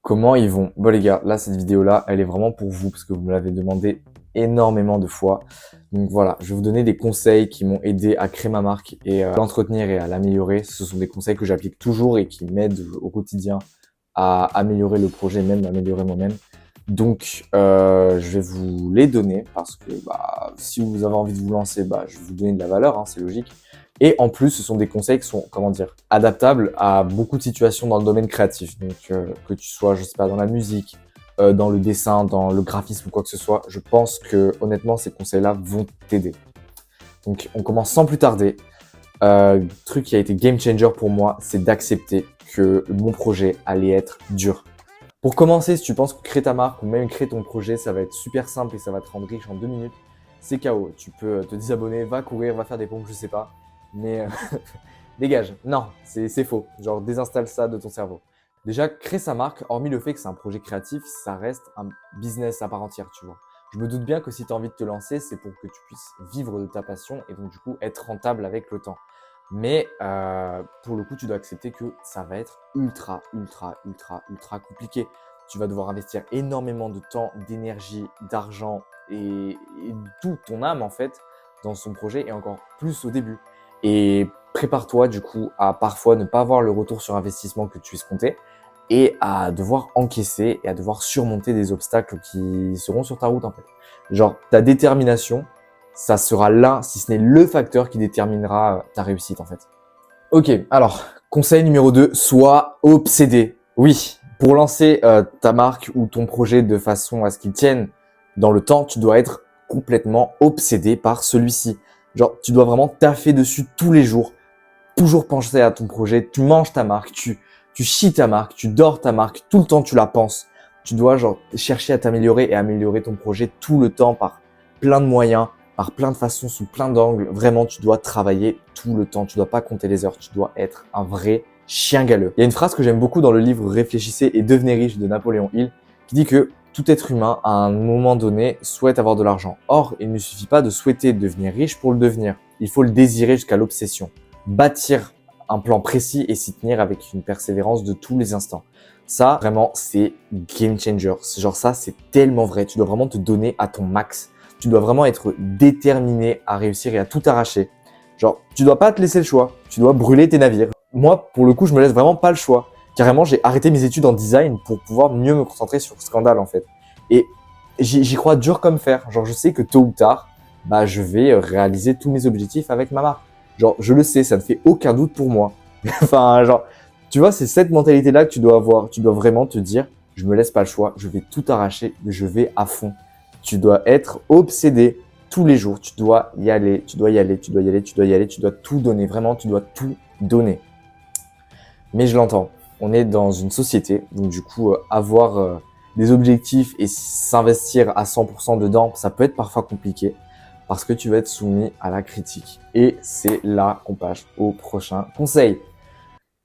Comment ils vont? Bon les gars, là cette vidéo-là, elle est vraiment pour vous parce que vous me l'avez demandé énormément de fois. Donc voilà, je vais vous donner des conseils qui m'ont aidé à créer ma marque et à l'entretenir et à l'améliorer. Ce sont des conseils que j'applique toujours et qui m'aident au quotidien à améliorer le projet, même à améliorer moi-même. Donc je vais vous les donner parce que si vous avez envie de vous lancer, je vais vous donner de la valeur, hein, c'est logique. Et en plus, ce sont des conseils qui sont, comment dire, adaptables à beaucoup de situations dans le domaine créatif. Donc, que tu sois, je sais pas, dans la musique, dans le dessin, dans le graphisme ou quoi que ce soit, je pense que, honnêtement, ces conseils-là vont t'aider. Donc, on commence sans plus tarder. Le truc qui a été game changer pour moi, c'est d'accepter que mon projet allait être dur. Pour commencer, si tu penses que créer ta marque ou même créer ton projet, ça va être super simple et ça va te rendre riche en 2 minutes, c'est KO. Tu peux te désabonner, va courir, va faire des pompes, je sais pas. Mais dégage. Non, c'est faux. Genre, désinstalle ça de ton cerveau. Déjà, créer sa marque, hormis le fait que c'est un projet créatif, ça reste un business à part entière, tu vois. Je me doute bien que si tu as envie de te lancer, c'est pour que tu puisses vivre de ta passion et donc du coup être rentable avec le temps. Mais pour le coup, tu dois accepter que ça va être ultra compliqué. Tu vas devoir investir énormément de temps, d'énergie, d'argent et tout ton âme en fait dans son projet et encore plus au début. Et prépare-toi du coup à parfois ne pas avoir le retour sur investissement que tu escomptais et à devoir encaisser et à devoir surmonter des obstacles qui seront sur ta route en fait. Genre ta détermination, ça sera l'un, si ce n'est le facteur qui déterminera ta réussite en fait. Ok, alors conseil numéro 2, sois obsédé. Oui, pour lancer ta marque ou ton projet de façon à ce qu'il tienne dans le temps, tu dois être complètement obsédé par celui-ci. Genre, tu dois vraiment taffer dessus tous les jours, toujours penser à ton projet, tu manges ta marque, tu chies ta marque, tu dors ta marque, tout le temps tu la penses. Tu dois genre chercher à t'améliorer et améliorer ton projet tout le temps par plein de moyens, par plein de façons, sous plein d'angles. Vraiment, tu dois travailler tout le temps. Tu dois pas compter les heures. Tu dois être un vrai chien galeux. Il y a une phrase que j'aime beaucoup dans le livre Réfléchissez et devenez riche de Napoléon Hill qui dit que tout être humain, à un moment donné, souhaite avoir de l'argent. Or, il ne suffit pas de souhaiter devenir riche pour le devenir. Il faut le désirer jusqu'à l'obsession. Bâtir un plan précis et s'y tenir avec une persévérance de tous les instants. Ça, vraiment, c'est game changer. Genre ça, c'est tellement vrai. Tu dois vraiment te donner à ton max. Tu dois vraiment être déterminé à réussir et à tout arracher. Genre, tu dois pas te laisser le choix. Tu dois brûler tes navires. Moi, pour le coup, je me laisse vraiment pas le choix. Carrément, j'ai arrêté mes études en design pour pouvoir mieux me concentrer sur Scandale, en fait. Et j'y crois dur comme fer. Genre, je sais que tôt ou tard, je vais réaliser tous mes objectifs avec ma marque. Genre, je le sais, ça ne fait aucun doute pour moi. Enfin, genre, tu vois, c'est cette mentalité-là que tu dois avoir. Tu dois vraiment te dire, je me laisse pas le choix, je vais tout arracher, je vais à fond. Tu dois être obsédé tous les jours. Tu dois y aller, tu dois y aller, tu dois y aller, tu dois y aller, tu dois tout donner. Vraiment, tu dois tout donner. Mais je l'entends. On est dans une société, donc du coup, avoir des objectifs et s'investir à 100% dedans, ça peut être parfois compliqué parce que tu vas être soumis à la critique. Et c'est là qu'on passe au prochain conseil.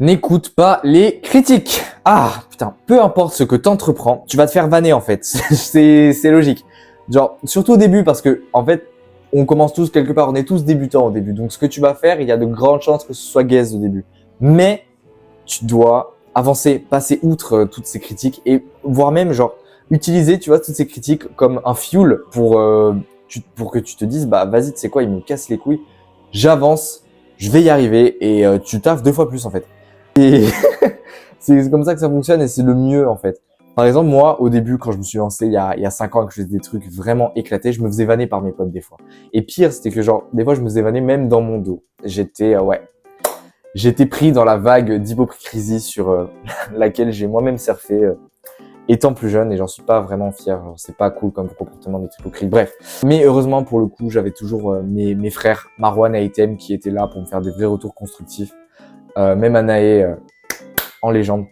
N'écoute pas les critiques. Ah, putain, peu importe ce que t'entreprends, tu vas te faire vanner en fait. C'est logique. Genre, surtout au début parce que, en fait, on commence tous quelque part, on est tous débutants au début. Donc, ce que tu vas faire, il y a de grandes chances que ce soit gaze au début. Mais, tu dois avancer, passer outre toutes ces critiques et voire même, genre, utiliser, tu vois, toutes ces critiques comme un fuel pour que tu te dises, vas-y, tu sais quoi, il me casse les couilles, j'avance, je vais y arriver et tu taffes 2 fois plus en fait. Et c'est comme ça que ça fonctionne et c'est le mieux en fait. Par exemple, moi, au début, quand je me suis lancé il y a 5 ans et que je faisais des trucs vraiment éclatés, je me faisais vanner par mes potes des fois. Et pire, c'était que genre, des fois, je me faisais vanner même dans mon dos. J'étais pris dans la vague d'hypocrisie sur laquelle j'ai moi-même surfé étant plus jeune et j'en suis pas vraiment fier. Genre, c'est pas cool comme comportement d'être hypocrite. Bref. Mais heureusement, pour le coup, j'avais toujours mes frères, Marwan et Aitem, qui étaient là pour me faire des vrais retours constructifs. Même Anaé en légende.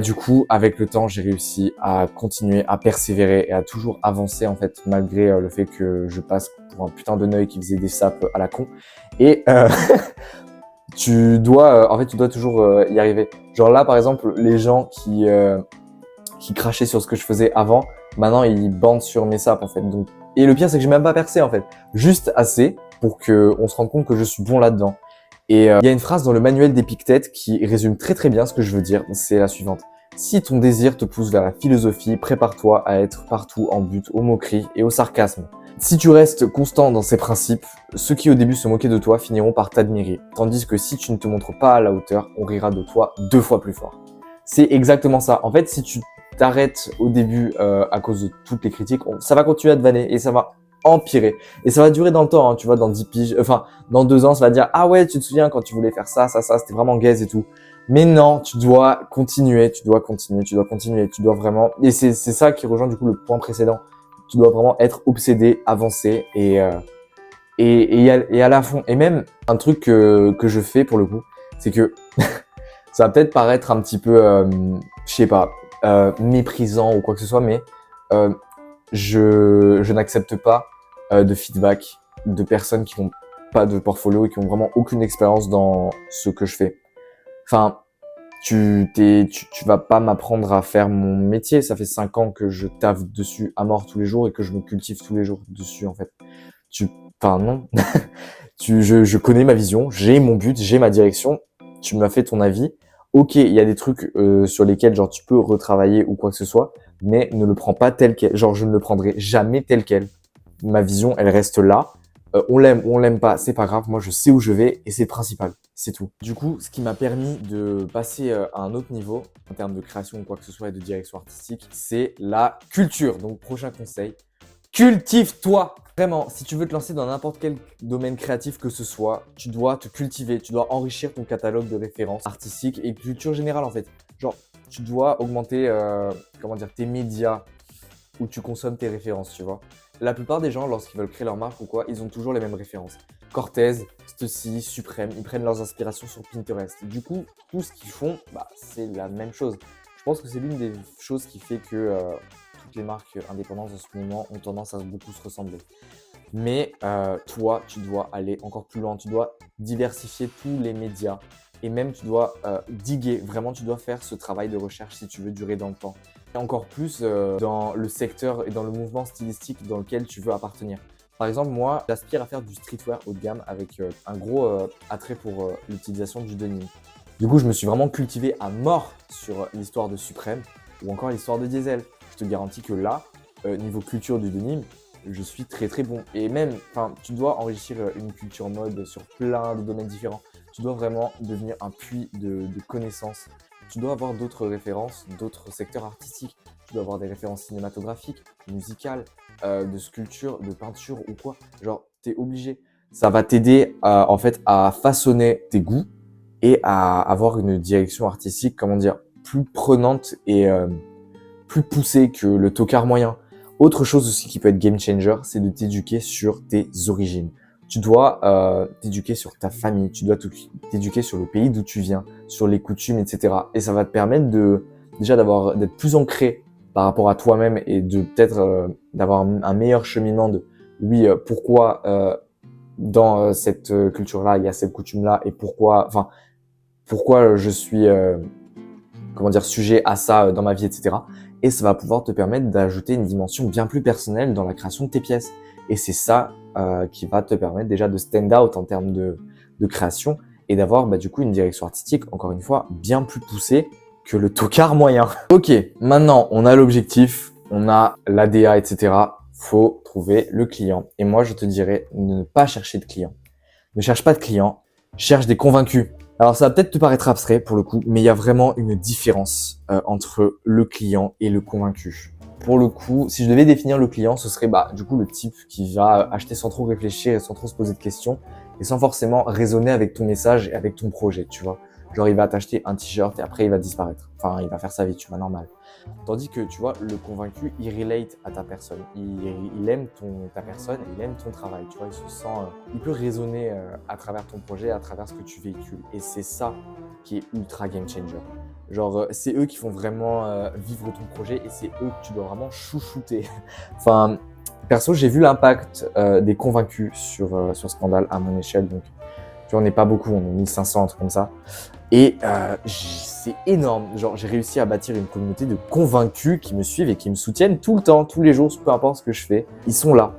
Du coup, avec le temps, j'ai réussi à continuer à persévérer et à toujours avancer en fait, malgré le fait que je passe pour un putain de neuil qui faisait des sapes à la con. Et tu dois toujours y arriver. Genre là, par exemple, les gens qui crachaient sur ce que je faisais avant, maintenant ils bandent sur mes sapes en fait. Donc, et le pire, c'est que j'ai même pas percé en fait, juste assez pour que on se rende compte que je suis bon là-dedans. Et il y a une phrase dans le manuel d'Épictète qui résume très très bien ce que je veux dire. C'est la suivante. Si ton désir te pousse vers la philosophie, prépare-toi à être partout en butte aux moqueries et au sarcasme. Si tu restes constant dans ces principes, ceux qui au début se moquaient de toi finiront par t'admirer. Tandis que si tu ne te montres pas à la hauteur, on rira de toi 2 fois plus fort. C'est exactement ça. En fait, si tu t'arrêtes au début à cause de toutes les critiques, ça va continuer à te vanner et ça va empirer. Et ça va durer dans le temps, hein, tu vois, dans 10 piges, enfin, dans 2 ans, ça va dire « Ah ouais, tu te souviens quand tu voulais faire ça, c'était vraiment gaze et tout. » Mais non, tu dois continuer, tu dois vraiment… Et c'est ça qui rejoint du coup le point précédent. Tu dois vraiment être obsédé, avancer et à la fond. Et même un truc que je fais pour le coup, c'est que ça va peut-être paraître un petit peu, je sais pas, méprisant ou quoi que ce soit, mais je n'accepte pas de feedback de personnes qui n'ont pas de portfolio et qui ont vraiment aucune expérience dans ce que je fais. Enfin, tu vas pas m'apprendre à faire mon métier. Ça fait 5 ans que je taffe dessus à mort tous les jours et que je me cultive tous les jours dessus, en fait. Enfin, non. Je connais ma vision, j'ai mon but, j'ai ma direction. Tu m'as fait ton avis. Ok, il y a des trucs sur lesquels genre tu peux retravailler ou quoi que ce soit, mais ne le prends pas tel quel. Genre, je ne le prendrai jamais tel quel. Ma vision, elle reste là. On l'aime ou on l'aime pas, c'est pas grave. Moi, je sais où je vais et c'est le principal. C'est tout. Du coup, ce qui m'a permis de passer à un autre niveau en termes de création ou quoi que ce soit et de direction artistique, c'est la culture. Donc, prochain conseil, cultive-toi. Vraiment, si tu veux te lancer dans n'importe quel domaine créatif que ce soit, tu dois te cultiver, tu dois enrichir ton catalogue de références artistiques et culture générale en fait. Genre, tu dois augmenter, tes médias où tu consommes tes références, tu vois. La plupart des gens, lorsqu'ils veulent créer leur marque ou quoi, ils ont toujours les mêmes références. Cortez, Stussy, Suprême, ils prennent leurs inspirations sur Pinterest. Du coup, tout ce qu'ils font, c'est la même chose. Je pense que c'est l'une des choses qui fait que toutes les marques indépendantes en ce moment ont tendance à beaucoup se ressembler. Mais toi, tu dois aller encore plus loin. Tu dois diversifier tous les médias et même tu dois diguer. Vraiment, tu dois faire ce travail de recherche si tu veux durer dans le temps. Et encore plus dans le secteur et dans le mouvement stylistique dans lequel tu veux appartenir. Par exemple, moi, j'aspire à faire du streetwear haut de gamme avec un gros attrait pour l'utilisation du denim. Du coup, je me suis vraiment cultivé à mort sur l'histoire de Suprême ou encore l'histoire de Diesel. Je te garantis que là, niveau culture du denim, je suis très très bon. Et même, tu dois enrichir une culture mode sur plein de domaines différents. Tu dois vraiment devenir un puits de connaissances. Tu dois avoir d'autres références, d'autres secteurs artistiques. Tu dois avoir des références cinématographiques, musicales, de sculpture, de peinture ou quoi. Genre, t'es obligé. Ça va t'aider en fait à façonner tes goûts et à avoir une direction artistique, plus prenante et plus poussée que le tocard moyen. Autre chose aussi qui peut être game changer, c'est de t'éduquer sur tes origines. Tu dois t'éduquer sur ta famille, tu dois t'éduquer sur le pays d'où tu viens, sur les coutumes, etc. Et ça va te permettre d'être plus ancré par rapport à toi-même et de peut-être d'avoir un meilleur cheminement de pourquoi dans cette culture-là il y a cette coutume-là et pourquoi je suis sujet à ça dans ma vie, etc. Et ça va pouvoir te permettre d'ajouter une dimension bien plus personnelle dans la création de tes pièces. Et c'est ça qui va te permettre déjà de stand out en termes de création et d'avoir du coup une direction artistique, encore une fois, bien plus poussée que le tocard moyen. Ok, maintenant on a l'objectif, on a l'ADA, etc. Faut trouver le client. Et moi je te dirais de ne pas chercher de clients. Ne cherche pas de clients, cherche des convaincus. Alors ça va peut-être te paraître abstrait pour le coup, mais il y a vraiment une différence entre le client et le convaincu. Pour le coup, si je devais définir le client, ce serait du coup le type qui va acheter sans trop réfléchir et sans trop se poser de questions et sans forcément raisonner avec ton message et avec ton projet, tu vois. Genre il va t'acheter un t-shirt et après il va disparaître. Enfin, il va faire sa vie, tu vois, normal. Tandis que, tu vois, le convaincu, il relate à ta personne. Il aime ta personne et il aime ton travail. Tu vois, il se sent… il peut raisonner à travers ton projet, à travers ce que tu véhicules. Et c'est ça qui est ultra game changer. Genre, c'est eux qui font vraiment vivre ton projet et c'est eux que tu dois vraiment chouchouter. Enfin, perso, j'ai vu l'impact des convaincus sur Scandale à mon échelle. Donc, tu vois, on n'est pas beaucoup, on est 1500, un truc comme ça. Et c'est énorme. Genre, j'ai réussi à bâtir une communauté de convaincus qui me suivent et qui me soutiennent tout le temps, tous les jours, peu importe ce que je fais. Ils sont là.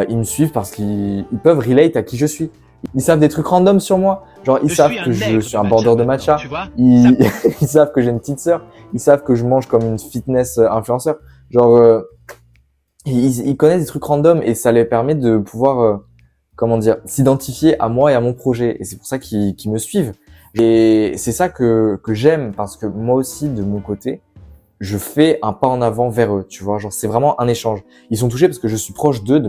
Ils me suivent parce qu'ils peuvent relate à qui je suis. Ils savent des trucs random sur moi. Genre, ils Je savent suis que un je nègre suis de un border de maintenant, matcha. tu vois. Ça Ils, ils savent que j'ai une petite sœur. Ils savent que je mange comme une fitness influenceur. Genre, ils connaissent des trucs random et ça les permet de pouvoir, comment dire, s'identifier à moi et à mon projet. Et c'est pour ça qu'ils me suivent. Et c'est ça que j'aime parce que moi aussi, de mon côté, je fais un pas en avant vers eux, tu vois. Genre, c'est vraiment un échange. Ils sont touchés parce que je suis proche d'eux,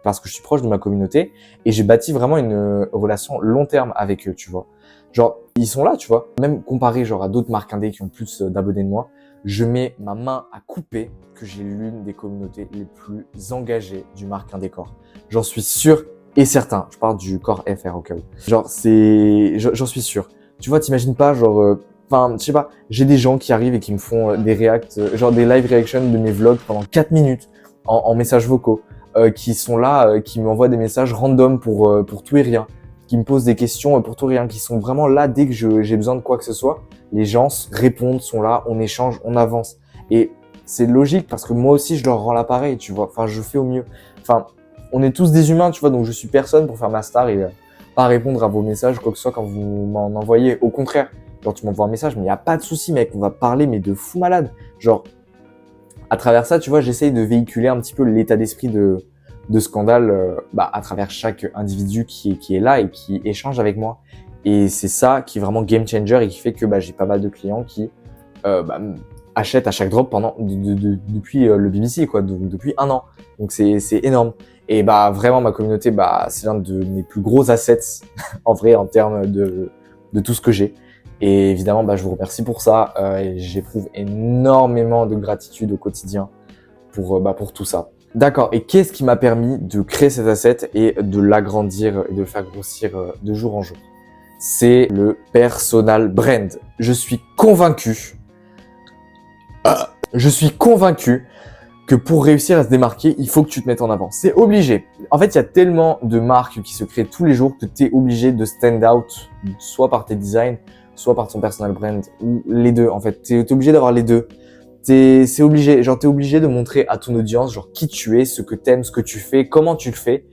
parce que je suis proche de ma communauté et j'ai bâti vraiment une relation long terme avec eux, tu vois. Genre, ils sont là, tu vois. Même comparé, genre, à d'autres marques indé qui ont plus d'abonnés de moi, je mets ma main à couper que j'ai l'une des communautés les plus engagées du marque indé corps. J'en suis sûr et certain. Je parle du corps FR au cas où. Genre, j'en suis sûr. Tu vois, t'imagines pas, genre, enfin, je sais pas, j'ai des gens qui arrivent et qui me font des reacts, genre des live reactions de mes vlogs pendant 4 minutes en messages vocaux, qui sont là, qui m'envoient des messages random pour tout et rien, qui me posent des questions pour tout et rien, qui sont vraiment là dès que j'ai besoin de quoi que ce soit. Les gens répondent, sont là, on échange, on avance. Et c'est logique parce que moi aussi je leur rends l'appareil, tu vois. Enfin, je fais au mieux. Enfin, on est tous des humains, tu vois, donc je suis personne pour faire ma star et pas répondre à vos messages, quoi que ce soit, quand vous m'en envoyez. Au contraire, genre, tu m'envoies un message, mais il n'y a pas de souci, mec, on va parler, mais de fou malade. Genre, à travers ça, tu vois, j'essaye de véhiculer un petit peu l'état d'esprit de Scandale à travers chaque individu qui est là et qui échange avec moi. Et c'est ça qui est vraiment game changer et qui fait que j'ai pas mal de clients qui achètent à chaque drop depuis le BBC, quoi, donc depuis 1 an. Donc c'est énorme. Et vraiment, ma communauté, c'est l'un de mes plus gros assets, en vrai, en termes de tout ce que j'ai. Et évidemment, je vous remercie pour ça. Et j'éprouve énormément de gratitude au quotidien pour tout ça. D'accord. Et qu'est-ce qui m'a permis de créer cet asset et de l'agrandir et de le faire grossir de jour en jour? C'est le personal brand. Je suis convaincu que pour réussir à se démarquer, il faut que tu te mettes en avant. C'est obligé. En fait, il y a tellement de marques qui se créent tous les jours que tu es obligé de stand out, soit par tes designs, soit par ton personal brand, ou les deux, en fait. T'es obligé d'avoir les deux. C'est obligé. Genre, t'es obligé de montrer à ton audience, genre, qui tu es, ce que t'aimes, ce que tu fais, comment tu le fais,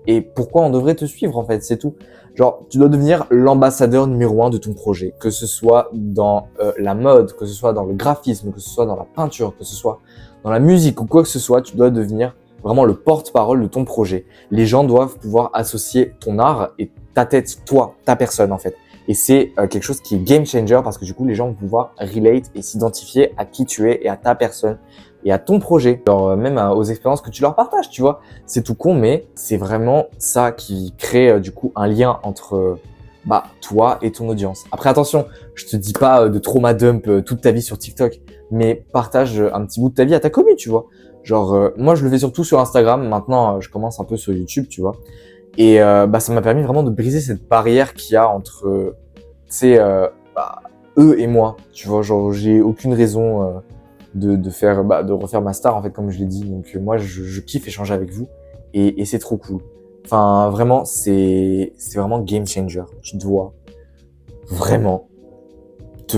et pourquoi on devrait te suivre, en fait. C'est tout. Genre, tu dois devenir l'ambassadeur numéro 1 de ton projet, que ce soit dans la mode, que ce soit dans le graphisme, que ce soit dans la peinture, que ce soit dans la musique ou quoi que ce soit, tu dois devenir vraiment le porte-parole de ton projet. Les gens doivent pouvoir associer ton art et ta tête, toi, ta personne en fait. Et c'est quelque chose qui est game changer parce que du coup, les gens vont pouvoir relate et s'identifier à qui tu es et à ta personne et à ton projet. Genre même aux expériences que tu leur partages, tu vois. C'est tout con, mais c'est vraiment ça qui crée du coup un lien entre toi et ton audience. Après, attention, je te dis pas de trauma dump toute ta vie sur TikTok, mais partage un petit bout de ta vie à ta commu, tu vois. Genre, moi, je le fais surtout sur Instagram. Maintenant, je commence un peu sur YouTube, tu vois. Et ça m'a permis vraiment de briser cette barrière qu'il y a entre, tu sais, eux et moi. Tu vois, genre, j'ai aucune raison de refaire ma star, en fait, comme je l'ai dit. Donc, moi, je kiffe échanger avec vous et c'est trop cool. Enfin, vraiment, c'est vraiment game changer. Tu dois vraiment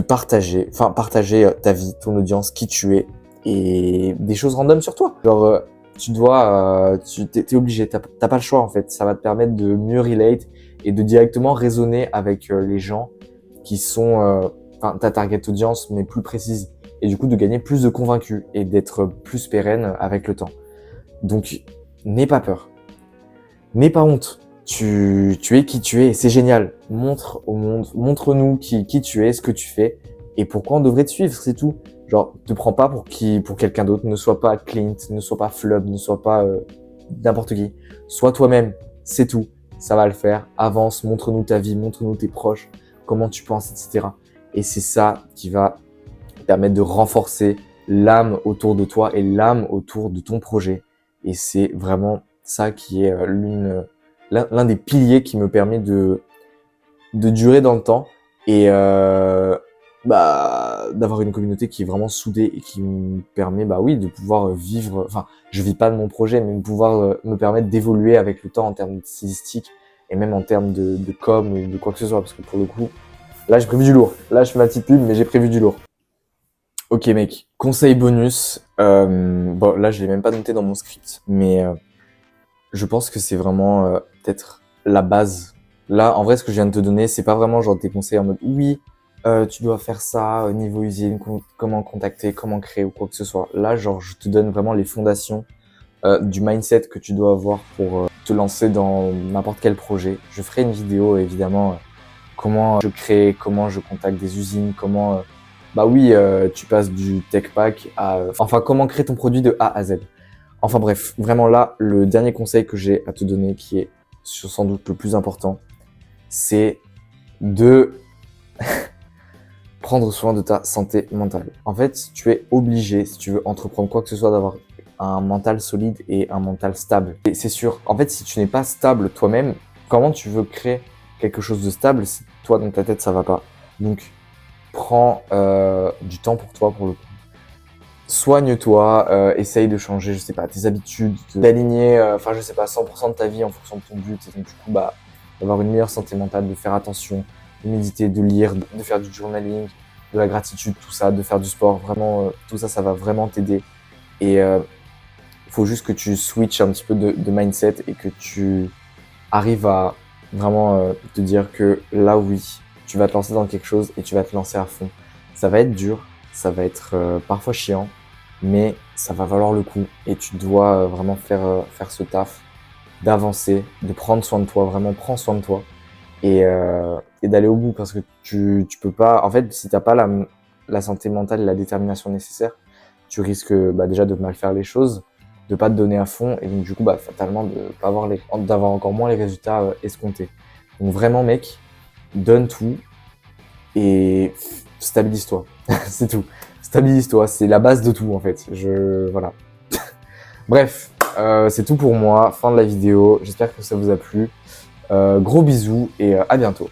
partager ta vie, ton audience, qui tu es et des choses random sur toi. Genre, t'es obligé, t'as pas le choix en fait. Ça va te permettre de mieux relate et de directement raisonner avec les gens qui sont, ta target audience mais plus précise et du coup de gagner plus de convaincus et d'être plus pérenne avec le temps. Donc, n'aie pas peur. N'aie pas honte. Tu es qui tu es, c'est génial. Montre au monde, montre-nous qui tu es, ce que tu fais et pourquoi on devrait te suivre, c'est tout. Genre, te prends pas pour quelqu'un d'autre, ne sois pas Clint, ne sois pas Flub, ne sois pas n'importe qui. Sois toi-même, c'est tout. Ça va le faire. Avance, montre-nous ta vie, montre-nous tes proches, comment tu penses, etc. Et c'est ça qui va permettre de renforcer l'âme autour de toi et l'âme autour de ton projet. Et c'est vraiment ça qui est l'un des piliers qui me permet de durer dans le temps et d'avoir une communauté qui est vraiment soudée et qui me permet de pouvoir vivre, enfin je vis pas de mon projet mais de pouvoir me permettre d'évoluer avec le temps en termes stylistiques et même en termes de com et de quoi que ce soit parce que pour le coup là j'ai prévu du lourd, là je fais ma petite pub mais j'ai prévu du lourd. Ok mec, conseil bonus, là je l'ai même pas noté dans mon script mais je pense que c'est vraiment peut-être la base là, en vrai, ce que je viens de te donner, c'est pas vraiment genre des conseils en mode oui, tu dois faire ça au niveau usine, comment contacter, comment créer ou quoi que ce soit. Là, genre, je te donne vraiment les fondations du mindset que tu dois avoir pour te lancer dans n'importe quel projet. Je ferai une vidéo, évidemment, comment je crée, comment je contacte des usines, comment, bah oui, tu passes du tech pack à, enfin, comment créer ton produit de A à Z. Enfin bref, vraiment là, le dernier conseil que j'ai à te donner, qui est sans doute le plus important, c'est de prendre soin de ta santé mentale. En fait, tu es obligé, si tu veux entreprendre quoi que ce soit, d'avoir un mental solide et un mental stable. Et c'est sûr, en fait, si tu n'es pas stable toi-même, comment tu veux créer quelque chose de stable si toi, dans ta tête, ça va pas? Donc, prends du temps pour toi, pour le coup. Soigne-toi, essaye de changer, je sais pas, tes habitudes, d'aligner, enfin, je sais pas, 100% de ta vie en fonction de ton but. Et donc, du coup, bah, d'avoir une meilleure santé mentale, de faire attention, de méditer, de lire, de faire du journaling, de la gratitude, tout ça, de faire du sport. Vraiment, tout ça, ça va vraiment t'aider. Et faut juste que tu switches un petit peu de mindset et que tu arrives à vraiment te dire que là, oui, tu vas te lancer dans quelque chose et tu vas te lancer à fond. Ça va être dur, ça va être parfois chiant, mais ça va valoir le coup et tu dois vraiment faire ce taf, d'avancer, de prendre soin de toi, vraiment prends soin de toi et d'aller au bout parce que tu peux pas, en fait, si t'as pas la santé mentale et la détermination nécessaire, tu risques bah, déjà de mal faire les choses, de pas te donner à fond et donc du coup bah fatalement de pas avoir d'avoir encore moins les résultats escomptés. Donc vraiment mec, donne tout et stabilise-toi. C'est tout. Stabilise-toi, c'est la base de tout en fait. Voilà. Bref, c'est tout pour moi. Fin de la vidéo. J'espère que ça vous a plu. Gros bisous et à bientôt.